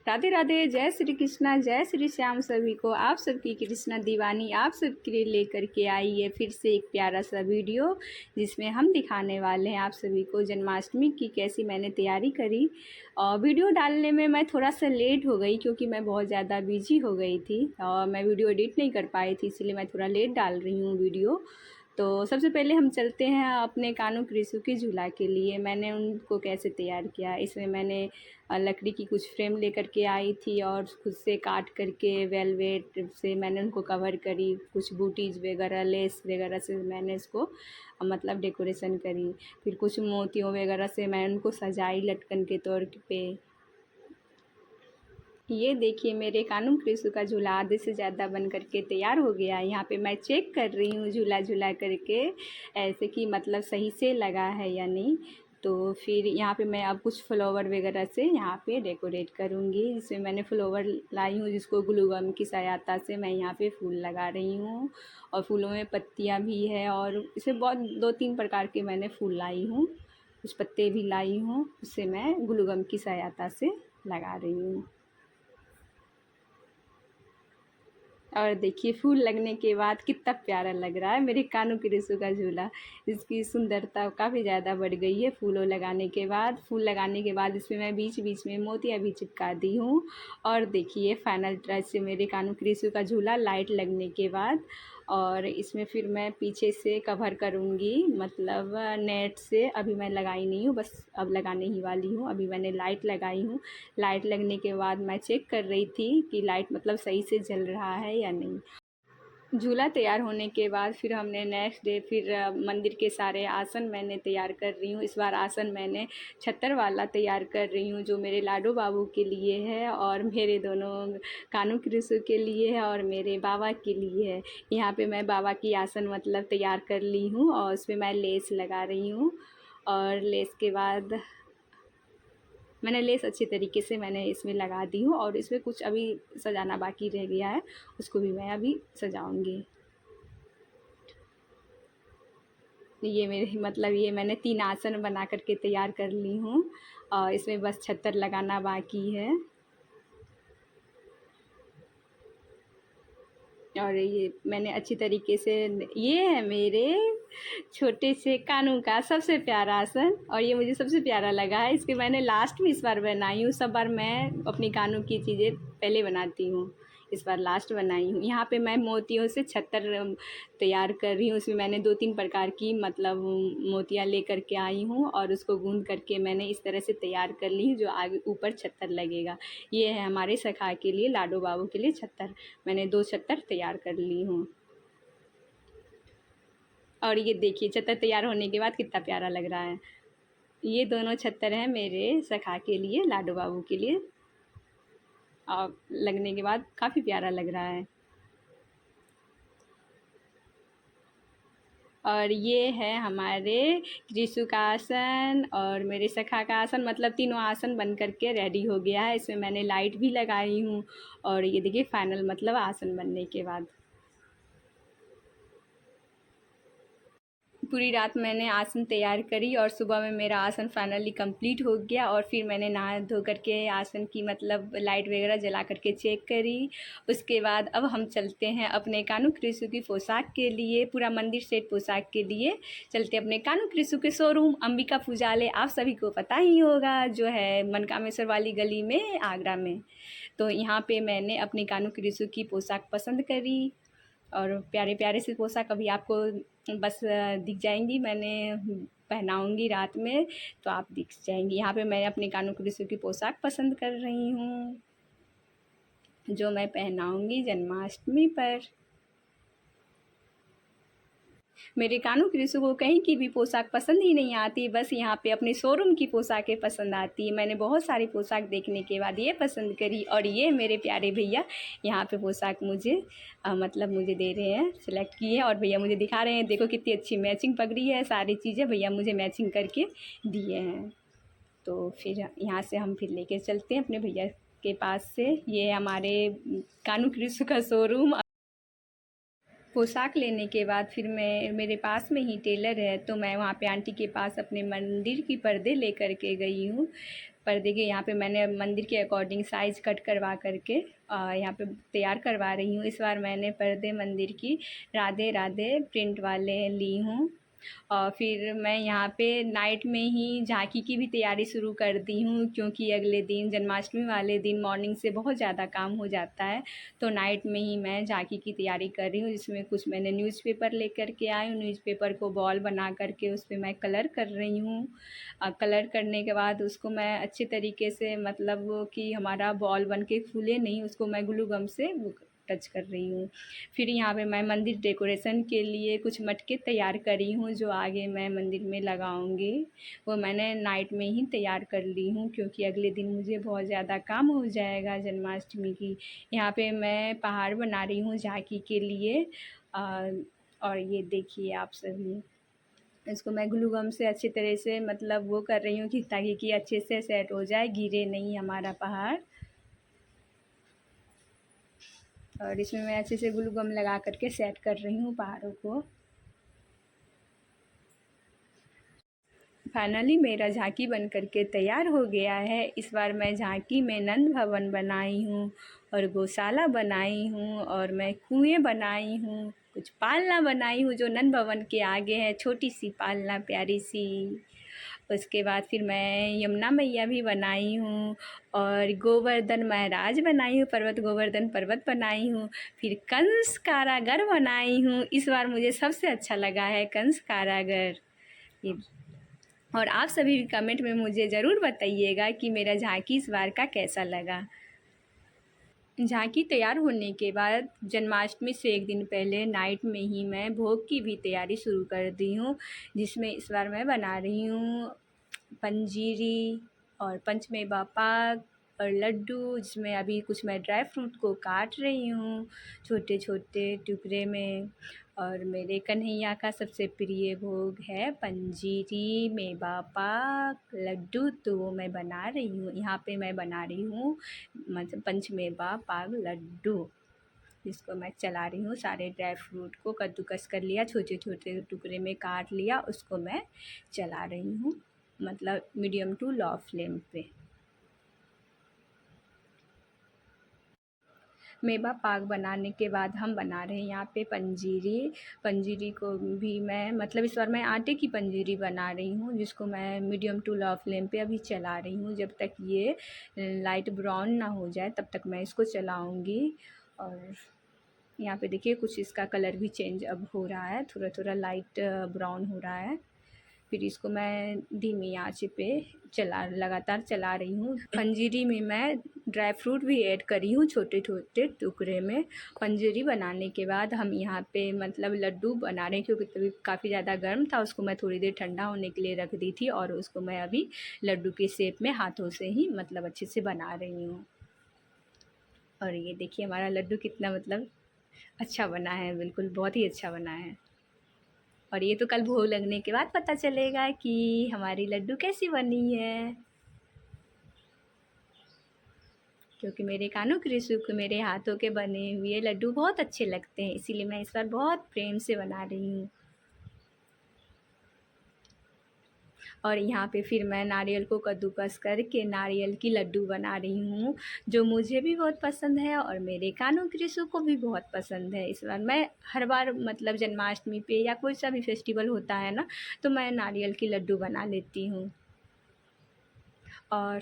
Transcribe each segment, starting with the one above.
राधे राधे, जय श्री कृष्णा, जय श्री श्याम सभी को। आप सबकी कृष्णा दीवानी आप सबके लिए लेकर के आई है फिर से एक प्यारा सा वीडियो, जिसमें हम दिखाने वाले हैं आप सभी को जन्माष्टमी की कैसी मैंने तैयारी करी। और वीडियो डालने में मैं थोड़ा सा लेट हो गई क्योंकि मैं बहुत ज़्यादा बिजी हो गई थी और मैं वीडियो एडिट नहीं कर पाई थी, इसलिए मैं थोड़ा लेट डाल रही हूँ वीडियो। तो सबसे पहले हम चलते हैं अपने कानू कृषु की झूला के लिए। मैंने उनको कैसे तैयार किया, इसमें मैंने लकड़ी की कुछ फ्रेम लेकर के आई थी और खुद से काट करके वेलवेट से मैंने उनको कवर करी। कुछ बूटीज वगैरह लेस वगैरह से मैंने इसको मतलब डेकोरेशन करी। फिर कुछ मोतियों वगैरह से मैं उनको सजाई लटकन के तौर पे। ये देखिए मेरे कानू कृषु का झूला आधे से ज़्यादा बन करके तैयार हो गया है। यहाँ पे मैं चेक कर रही हूँ झूला झूला करके ऐसे कि मतलब सही से लगा है या नहीं। तो फिर यहाँ पे मैं अब कुछ फ्लावर वगैरह से यहाँ पे डेकोरेट करूँगी, जिसमें मैंने फ्लावर लाई हूँ जिसको ग्लू गम की सहायता से मैं यहाँ पे फूल लगा रही हूँ। और फूलों में पत्तियाँ भी है और इसे बहुत 2-3 प्रकार के मैंने फूल लाई हूँ, कुछ पत्ते भी लाई हूँ, उससे मैं ग्लू गम की सहायता से लगा रही हूँ। और देखिए फूल लगने के बाद कितना प्यारा लग रहा है मेरे कानू कृषु का झूला। इसकी सुंदरता काफ़ी ज़्यादा बढ़ गई है फूलों लगाने के बाद। फूल लगाने के बाद इसमें मैं बीच बीच में मोतियाँ भी चिपका दी हूँ। और देखिए फाइनल टच से मेरे कानू कृषु का झूला लाइट लगने के बाद। और इसमें फिर मैं पीछे से कवर करूँगी मतलब नेट से। अभी मैं लगाई नहीं हूँ, बस अब लगाने ही वाली हूँ। अभी मैंने लाइट लगाई हूँ। लाइट लगने के बाद मैं चेक कर रही थी कि लाइट मतलब सही से जल रहा है या नहीं। झूला तैयार होने के बाद फिर हमने नेक्स्ट डे फिर मंदिर के सारे आसन मैंने तैयार कर रही हूँ। इस बार आसन मैंने छत्तर वाला तैयार कर रही हूँ जो मेरे लाडो बाबू के लिए है और मेरे दोनों कानू कृषु के लिए है और मेरे बाबा के लिए है। यहाँ पे मैं बाबा की आसन मतलब तैयार कर ली हूँ और उस पर मैं लेस लगा रही हूँ। और लेस के बाद मैंने लेस अच्छी तरीके से मैंने इसमें लगा दी हूँ और इसमें कुछ अभी सजाना बाकी रह गया है, उसको भी मैं अभी सजाऊंगी। ये मेरे मतलब ये मैंने 3 आसन बना करके तैयार कर ली हूँ और इसमें बस छत्तर लगाना बाकी है। और ये मैंने अच्छी तरीके से, ये है मेरे छोटे से कानू का सबसे प्यारा आसन और ये मुझे सबसे प्यारा लगा है। इसके मैंने लास्ट में इस बार बनाई हूँ। सब बार मैं अपनी कानू की चीज़ें पहले बनाती हूँ, इस बार लास्ट बनाई हूँ। यहाँ पे मैं मोतियों से छत्तर तैयार कर रही हूँ। उसमें मैंने 2-3 प्रकार की मतलब मोतियाँ लेकर के आई हूँ और उसको गूंद करके मैंने इस तरह से तैयार कर ली हूँ जो आगे ऊपर छत्तर लगेगा। ये है हमारे सखा के लिए, लाडो बाबू के लिए छत्तर। मैंने 2 छत्तर तैयार कर ली हूँ। और ये देखिए छत्तर तैयार होने के बाद कितना प्यारा लग रहा है। ये दोनों छत्तर हैं मेरे सखा के लिए, लाडो बाबू के लिए। और लगने के बाद काफ़ी प्यारा लग रहा है। और ये है हमारे कृषु का आसन और मेरे सखा का आसन, मतलब तीनों आसन बन करके रेडी हो गया है। इसमें मैंने लाइट भी लगाई हूँ और ये देखिए फाइनल मतलब आसन बनने के बाद। पूरी रात मैंने आसन तैयार करी और सुबह में मेरा आसन फाइनली कंप्लीट हो गया। और फिर मैंने नहा धो करके आसन की मतलब लाइट वगैरह जला करके चेक करी। उसके बाद अब हम चलते हैं अपने कानू कृषु की पोशाक के लिए, पूरा मंदिर सेट पोशाक के लिए चलते अपने कानू कृषु के शोरूम अंबिका पूजालय। आप सभी को पता ही होगा जो है मनकामेश्वर वाली गली में आगरा में। तो यहाँ पे मैंने अपनी कानू कृषु की पोशाक पसंद करी और प्यारे प्यारे से पोशाक अभी आपको बस दिख जाएंगी। मैंने पहनाऊंगी रात में तो आप दिख जाएंगी। यहाँ पे मैं अपने कानू कृषु की पोशाक पसंद कर रही हूँ जो मैं पहनाऊंगी जन्माष्टमी पर। मेरे कानू कृषु को कहीं की भी पोशाक पसंद ही नहीं आती, बस यहाँ पे अपने शोरूम की पोशाकें पसंद आती है। मैंने बहुत सारी पोशाक देखने के बाद ये पसंद करी और ये मेरे प्यारे भैया यहाँ पे पोशाक मुझे मतलब मुझे दे रहे हैं, सेलेक्ट किए हैं और भैया मुझे दिखा रहे हैं देखो कितनी अच्छी मैचिंग पगड़ी है, सारी चीज़ें भैया मुझे मैचिंग करके दिए हैं। तो फिर यहाँ से हम फिर लेके चलते हैं अपने भैया के पास से। ये हमारे कानू कृषु का शोरूम। पोशाक लेने के बाद फिर मैं, मेरे पास में ही टेलर है तो मैं वहाँ पे आंटी के पास अपने मंदिर की पर्दे लेकर के गई हूँ। पर्दे के यहाँ पे मैंने मंदिर के अकॉर्डिंग साइज़ कट करवा करके यहाँ पे तैयार करवा रही हूँ। इस बार मैंने पर्दे मंदिर की राधे राधे प्रिंट वाले ली हूँ। और फिर मैं यहाँ पे नाइट में ही झांकी की भी तैयारी शुरू कर दी हूँ, क्योंकि अगले दिन जन्माष्टमी वाले दिन मॉर्निंग से बहुत ज़्यादा काम हो जाता है। तो नाइट में ही मैं झांकी की तैयारी कर रही हूँ, जिसमें कुछ मैंने न्यूज़पेपर लेकर के आई हूँ। न्यूज़पेपर को बॉल बना करके उस पर मैं कलर कर रही हूँ। कलर करने के बाद उसको मैं अच्छे तरीके से, मतलब वो कि हमारा बॉल बन के फूले नहीं, उसको मैं ग्लू गम से टच कर रही हूँ। फिर यहाँ पे मैं मंदिर डेकोरेशन के लिए कुछ मटके तैयार करी हूँ, जो आगे मैं मंदिर में लगाऊंगी। वो मैंने नाइट में ही तैयार कर ली हूँ, क्योंकि अगले दिन मुझे बहुत ज़्यादा काम हो जाएगा जन्माष्टमी की। यहाँ पे मैं पहाड़ बना रही हूँ झांकी के लिए। और ये देखिए आप सभी, इसको मैं ग्लू गम से अच्छी तरह से, मतलब वो कर रही हूँ कि ताकि कि अच्छे से सेट हो जाए, गिरे नहीं हमारा पहाड़। और इसमें मैं अच्छे से ग्लू गम लगा करके सेट कर रही हूँ पहाड़ों को। फाइनली मेरा झांकी बन करके तैयार हो गया है। इस बार मैं झांकी में नंद भवन बनाई हूँ और गौशाला बनाई हूँ और मैं कुएँ बनाई हूँ, कुछ पालना बनाई हूँ जो नंद भवन के आगे है, छोटी सी पालना प्यारी सी। उसके बाद फिर मैं यमुना मैया भी बनाई हूँ और गोवर्धन महाराज बनाई हूँ, पर्वत गोवर्धन पर्वत बनाई हूँ। फिर कंस कारागर बनाई हूँ। इस बार मुझे सबसे अच्छा लगा है कंस कारागर। ये, और आप सभी भी कमेंट में मुझे ज़रूर बताइएगा कि मेरा झांकी इस बार का कैसा लगा। झांकी तैयार होने के बाद जन्माष्टमी से एक दिन पहले नाइट में ही मैं भोग की भी तैयारी शुरू कर दी हूँ, जिसमें इस बार मैं बना रही हूँ पंजीरी और पंचमेवा पाक और लड्डू, जिसमें अभी कुछ मैं ड्राई फ्रूट को काट रही हूँ छोटे छोटे टुकड़े में। और मेरे कन्हैया का सबसे प्रिय भोग है पंजीरी, मेवा पाक, लड्डू, तो वो मैं बना रही हूँ। यहाँ पे मैं बना रही हूँ मतलब पंचमेवा पाक लड्डू, जिसको मैं चला रही हूँ। सारे ड्राई फ्रूट को कद्दूकस कर लिया, छोटे छोटे टुकड़े में काट लिया, उसको मैं चला रही हूँ, मतलब मीडियम टू लो फ्लेम पे। मेवा पाक बनाने के बाद हम बना रहे हैं यहाँ पे पंजीरी। पंजीरी को भी मैं, मतलब इस बार मैं आटे की पंजीरी बना रही हूँ, जिसको मैं मीडियम टू लो फ्लेम पे अभी चला रही हूँ। जब तक ये लाइट ब्राउन ना हो जाए तब तक मैं इसको चलाऊँगी। और यहाँ पे देखिए कुछ इसका कलर भी चेंज अब हो रहा है, थोड़ा थोड़ा लाइट ब्राउन हो रहा है। फिर इसको मैं धीमी आंच पे लगातार चला रही हूँ। पंजीरी में मैं ड्राई फ्रूट भी ऐड करी हूँ छोटे छोटे टुकड़े में। पंजीरी बनाने के बाद हम यहाँ पे मतलब लड्डू बना रहे हैं, क्योंकि तभी काफ़ी ज़्यादा गर्म था, उसको मैं थोड़ी देर ठंडा होने के लिए रख दी थी, और उसको मैं अभी लड्डू के शेप में हाथों से ही मतलब अच्छे से बना रही हूँ। और ये देखिए हमारा लड्डू कितना मतलब अच्छा बना है, बिल्कुल बहुत ही अच्छा बना है। और ये तो कल भोग लगने के बाद पता चलेगा कि हमारी लड्डू कैसी बनी है, क्योंकि मेरे कानों के रिसुक मेरे हाथों के बने हुए लड्डू बहुत अच्छे लगते हैं, इसीलिए मैं इस बार बहुत प्रेम से बना रही हूँ। और यहाँ पे फिर मैं नारियल को कद्दूकस करके नारियल की लड्डू बना रही हूँ, जो मुझे भी बहुत पसंद है और मेरे कानों के रिसु को भी बहुत पसंद है। इस बार मैं हर बार मतलब जन्माष्टमी पे या कोई सा भी फेस्टिवल होता है ना, तो मैं नारियल की लड्डू बना लेती हूँ। और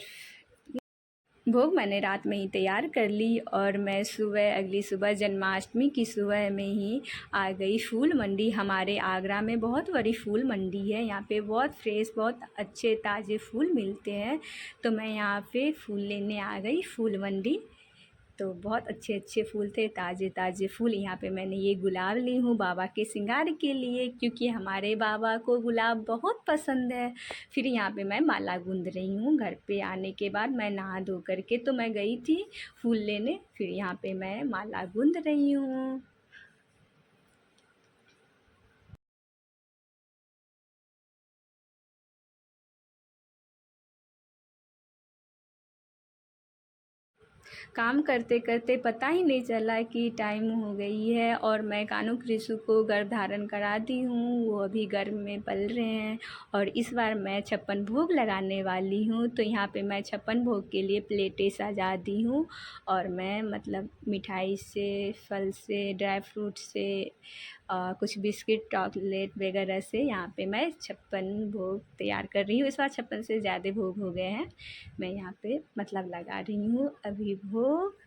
भोग मैंने रात में ही तैयार कर ली, और मैं सुबह, अगली सुबह जन्माष्टमी की सुबह में ही आ गई फूल मंडी। हमारे आगरा में बहुत बड़ी फूल मंडी है, यहाँ पे बहुत फ्रेश, बहुत अच्छे ताज़े फूल मिलते हैं। तो मैं यहाँ पे फूल लेने आ गई फूल मंडी। तो बहुत अच्छे अच्छे फूल थे, ताज़े ताज़े फूल। यहाँ पे मैंने ये गुलाब ली हूँ बाबा के श्रृंगार के लिए, क्योंकि हमारे बाबा को गुलाब बहुत पसंद है। फिर यहाँ पे मैं माला गूंद रही हूँ। घर पे आने के बाद मैं नहा धो करके तो मैं गई थी फूल लेने, फिर यहाँ पे मैं माला गूंद रही हूँ। काम करते करते पता ही नहीं चला कि टाइम हो गई है और मैं कान्हा कृष्ण को गर्भ धारण करा दी हूँ। वो अभी गर्भ में पल रहे हैं और इस बार मैं 56 भोग लगाने वाली हूँ। तो यहाँ पे मैं 56 भोग के लिए प्लेटें सजा दी हूँ और मैं मतलब मिठाई से, फल से, ड्राई फ्रूट से, कुछ बिस्किट, चॉकलेट वगैरह से यहाँ पे मैं 56 भोग तैयार कर रही हूँ। इस बार 56 से ज़्यादा भोग हो गए हैं। मैं यहाँ पे मतलब लगा रही हूँ अभी भोग।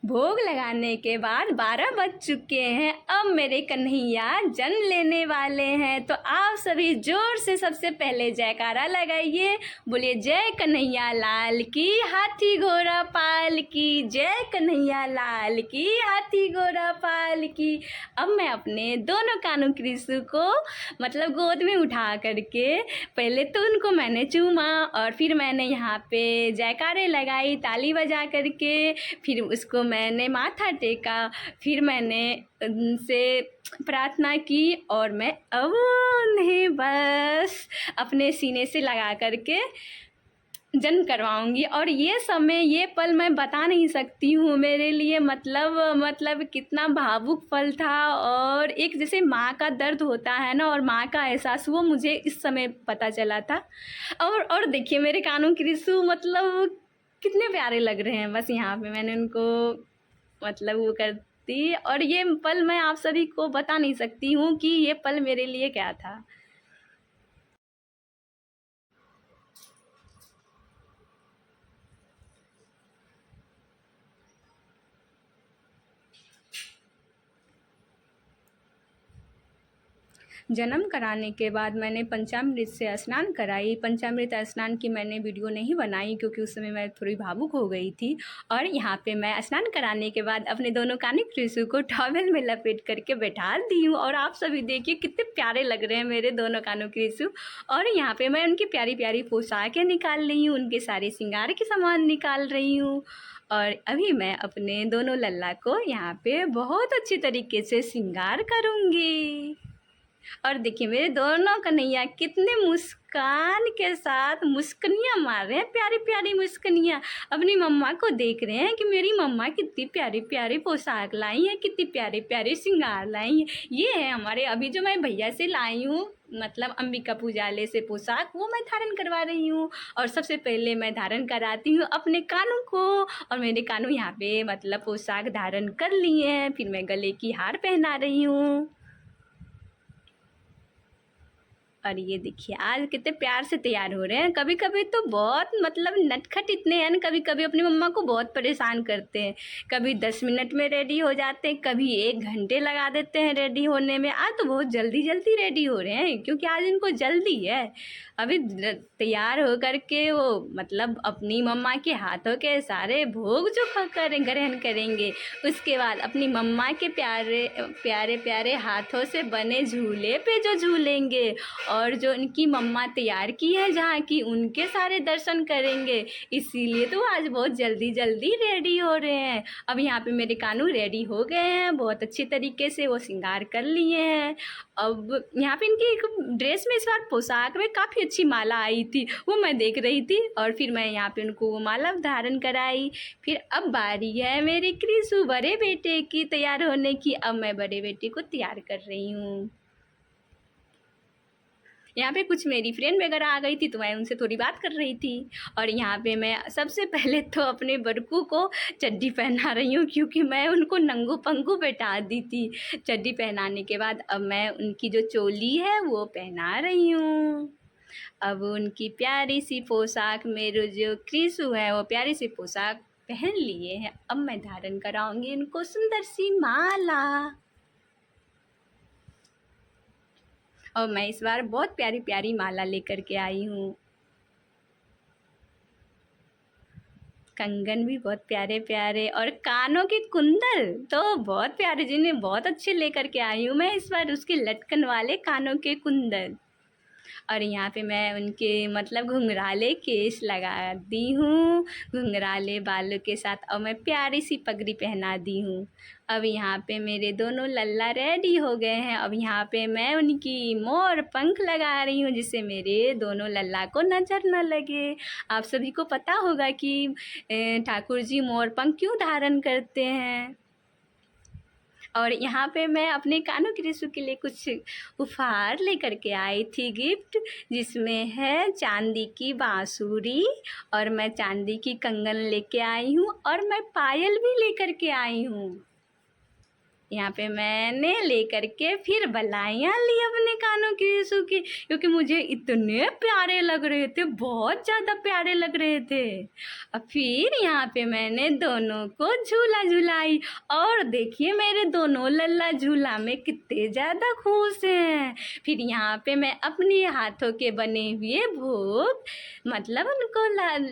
भोग लगाने के बाद 12 बज चुके हैं। अब मेरे कन्हैया जन्म लेने वाले हैं। तो आप सभी जोर से सबसे पहले जयकारा लगाइए, बोलिए जय कन्हैया लाल की, हाथी घोड़ा पाल की, जय कन्हैया लाल की, हाथी घोड़ा पाल की। अब मैं अपने दोनों कान्हा कृष्ण को मतलब गोद में उठा करके पहले तो उनको मैंने चूमा और फिर मैंने यहाँ पे जयकारे लगाई ताली बजा करके, फिर उसको मैंने माथा टेका, फिर मैंने उनसे प्रार्थना की और मैं अब उन्हें बस अपने सीने से लगा करके जन्म करवाऊंगी। और ये समय, ये पल मैं बता नहीं सकती हूँ, मेरे लिए मतलब कितना भावुक पल था। और एक जैसे माँ का दर्द होता है ना और माँ का एहसास, वो मुझे इस समय पता चला था। और देखिए मेरे कानों की रिसू मतलब कितने प्यारे लग रहे हैं। बस यहाँ पे मैंने उनको मतलब वो कर दी और ये पल मैं आप सभी को बता नहीं सकती हूँ कि ये पल मेरे लिए क्या था। जन्म कराने के बाद मैंने पंचामृत से स्नान कराई। पंचामृत स्नान की मैंने वीडियो नहीं बनाई क्योंकि उस समय मैं थोड़ी भावुक हो गई थी। और यहाँ पे मैं स्नान कराने के बाद अपने दोनों कान्हा कृष्ण को टॉवेल में लपेट करके बैठा दी हूँ। और आप सभी देखिए कितने प्यारे लग रहे हैं मेरे दोनों कान्हा कृष्ण। और यहाँ पे मैं उनकी प्यारी प्यारी पोशाकें निकाल रही हूँ, उनके सारे श्रृंगार के सामान निकाल रही हूँ। और अभी मैं अपने दोनों लल्ला को यहाँ पे बहुत अच्छी तरीके से श्रृंगार करूँगी। और देखिए मेरे दोनों कन्हैया कितने मुस्कान के साथ मुस्कनियाँ मार रहे हैं, प्यारी प्यारी मुस्कनियाँ। अपनी मम्मा को देख रहे हैं कि मेरी मम्मा कितनी प्यारी प्यारी पोशाक लाई है, कितनी प्यारे प्यारे श्रृंगार लाई हैं। ये है हमारे अभी जो मैं भैया से लाई हूँ मतलब अंबिका पूजाले से पोशाक, वो मैं धारण करवा रही हूँ। और सबसे पहले मैं धारण कराती हूँ अपने कानों को। और मेरे कानों यहाँ पे मतलब पोशाक धारण कर लिए हैं। फिर मैं गले की हार पहना रही हूँ। और ये देखिए आज कितने प्यार से तैयार हो रहे हैं। कभी कभी तो बहुत मतलब नटखट इतने हैं, कभी कभी अपनी मम्मा को बहुत परेशान करते हैं। कभी 10 मिनट में रेडी हो जाते हैं, कभी 1 घंटे लगा देते हैं रेडी होने में। आज तो बहुत जल्दी जल्दी रेडी हो रहे हैं क्योंकि आज इनको जल्दी है। अभी तैयार हो करके वो मतलब अपनी मम्मा के हाथों के सारे भोग जो ग्रहण करेंगे, उसके बाद अपनी मम्मा के प्यारे प्यारे प्यारे हाथों से बने झूले पे जो झूलेंगे और जो उनकी मम्मा तैयार की है जहाँ की, उनके सारे दर्शन करेंगे। इसीलिए तो आज बहुत जल्दी जल्दी रेडी हो रहे हैं। अब यहाँ पे मेरे कानू रेडी हो गए हैं, बहुत अच्छे तरीके से वो श्रृंगार कर लिए हैं। अब यहाँ पे इनकी एक ड्रेस में इस बार पोशाक में काफ़ी अच्छी माला आई थी, वो मैं देख रही थी और फिर मैं यहाँ पे उनको वो माला धारण कराई। फिर अब बारी है मेरे कृषु बड़े बेटे की तैयार होने की। अब मैं बड़े बेटे को तैयार कर रही हूँ। यहाँ पे कुछ मेरी फ्रेंड वगैरह आ गई थी तो मैं उनसे थोड़ी बात कर रही थी। और यहाँ पे मैं सबसे पहले तो अपने बड़कू को चड्डी पहना रही हूँ क्योंकि मैं उनको नंगू पंगू बैठा दी थी। चड्डी पहनाने के बाद अब मैं उनकी जो चोली है वो पहना रही हूँ। अब उनकी प्यारी सी पोशाक, मेरे जो कृषु है वो प्यारी सी पोशाक पहन लिए हैं। अब मैं धारण कराऊंगी उनको सुंदर सी माला। और मैं इस बार बहुत प्यारी प्यारी माला लेकर के आई हूँ। कंगन भी बहुत प्यारे प्यारे और कानों के कुंडल तो बहुत प्यारे, जिन्हें बहुत अच्छे लेकर के आई हूँ मैं इस बार, उसके लटकन वाले कानों के कुंडल। और यहाँ पे मैं उनके मतलब घुंघराले केस लगा दी हूँ, घुंघराले बालों के साथ, और मैं प्यारी सी पगड़ी पहना दी हूँ। अब यहाँ पे मेरे दोनों लल्ला रेडी हो गए हैं। अब यहाँ पे मैं उनकी मोर पंख लगा रही हूँ जिससे मेरे दोनों लल्ला को नज़र न लगे। आप सभी को पता होगा कि ठाकुर जी मोर पंख क्यों धारण करते हैं। और यहाँ पे मैं अपने कानों की रिशु के लिए कुछ उपहार लेकर के आई थी, गिफ्ट, जिसमें है चांदी की बांसुरी, और मैं चांदी की कंगन लेके आई हूँ, और मैं पायल भी लेकर के आई हूँ। यहाँ पे मैंने लेकर के फिर बलाइयाँ ली अपने कानों की रिशु की, क्योंकि मुझे इतने प्यारे लग रहे थे, बहुत ज़्यादा प्यारे लग रहे थे। और फिर यहाँ पे मैंने दोनों को झूला झुलाई, और देखिए मेरे दोनों लल्ला झूला में कितने ज़्यादा खुश हैं। फिर यहाँ पे मैं अपने हाथों के बने हुए भोग मतलब उनको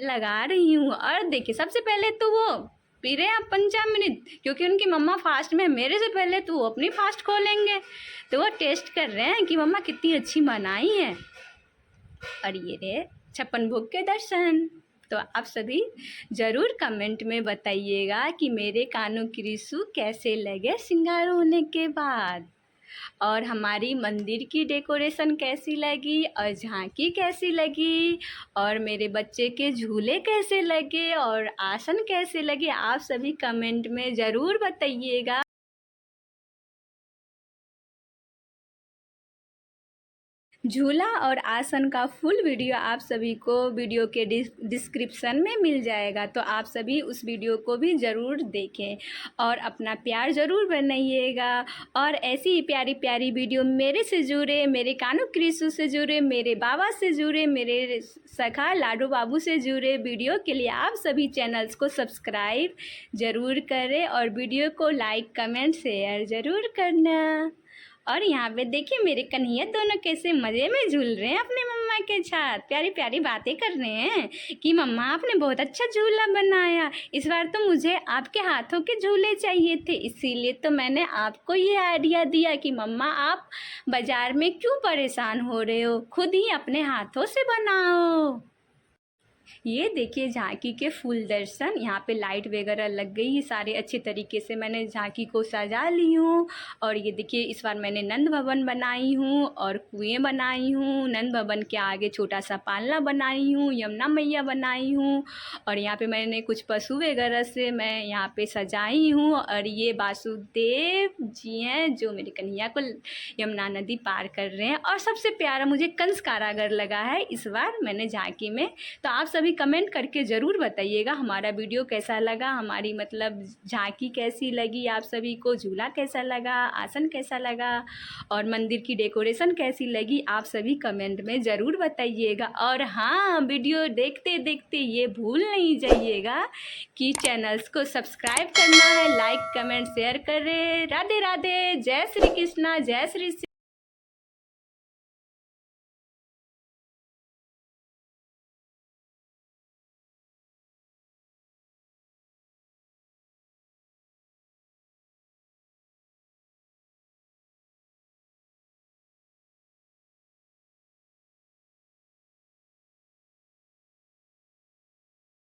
लगा रही हूँ। और देखिए सबसे पहले तो वो पी रहे हैं पंचामृत, क्योंकि उनकी मम्मा फास्ट में, मेरे से पहले तो वो अपनी फास्ट खोलेंगे, तो वो टेस्ट कर रहे हैं कि मम्मा कितनी अच्छी बनाई है। और ये रहे 56 भोग के दर्शन। तो आप सभी ज़रूर कमेंट में बताइएगा कि मेरे कानों की रिशु कैसे लगे श्रृंगार होने के बाद, और हमारी मंदिर की डेकोरेशन कैसी लगी, और झांकी कैसी लगी, और मेरे बच्चे के झूले कैसे लगे, और आसन कैसे लगे, आप सभी कमेंट में ज़रूर बताइएगा। झूला और आसन का फुल वीडियो आप सभी को वीडियो के डिस्क्रिप्शन में मिल जाएगा, तो आप सभी उस वीडियो को भी ज़रूर देखें और अपना प्यार ज़रूर बनाइएगा। और ऐसी ही प्यारी प्यारी वीडियो मेरे से जुड़े, मेरे कानू क्रिसु से जुड़े, मेरे बाबा से जुड़े, मेरे सखा लाडू बाबू से जुड़े वीडियो के लिए आप सभी चैनल्स को सब्सक्राइब ज़रूर करें, और वीडियो को लाइक कमेंट शेयर ज़रूर करना। और यहाँ पे देखिए मेरे कन्हैया दोनों कैसे मज़े में झूल रहे हैं अपने मम्मा के साथ, प्यारी प्यारी बातें कर रहे हैं कि मम्मा आपने बहुत अच्छा झूला बनाया, इस बार तो मुझे आपके हाथों के झूले चाहिए थे, इसीलिए तो मैंने आपको ये आइडिया दिया कि मम्मा आप बाज़ार में क्यों परेशान हो रहे हो, खुद ही अपने हाथों से बनाओ। ये देखिए झांकी के फुल दर्शन, यहाँ पे लाइट वगैरह लग गई है, सारे अच्छे तरीके से मैंने झांकी को सजा ली हूँ। और ये देखिए इस बार मैंने नंद भवन बनाई हूँ और कुएं बनाई हूँ, नंद भवन के आगे छोटा सा पालना बनाई हूँ, यमुना मैया बनाई हूँ, और यहाँ पे मैंने कुछ पशु वगैरह से मैं यहाँ पे सजाई हूँ। और ये वासुदेव जी हैं जो मेरे कन्हैया को यमुना नदी पार कर रहे हैं। और सबसे प्यारा मुझे कंस कारागर लगा है इस बार मैंने झांकी में। तो आप सभी कमेंट करके ज़रूर बताइएगा हमारा वीडियो कैसा लगा, हमारी मतलब झांकी कैसी लगी, आप सभी को झूला कैसा लगा, आसन कैसा लगा, और मंदिर की डेकोरेशन कैसी लगी, आप सभी कमेंट में ज़रूर बताइएगा। और हाँ, वीडियो देखते देखते ये भूल नहीं जाइएगा कि चैनल्स को सब्सक्राइब करना है, लाइक कमेंट शेयर करें। राधे राधे, जय श्री कृष्णा, जय श्री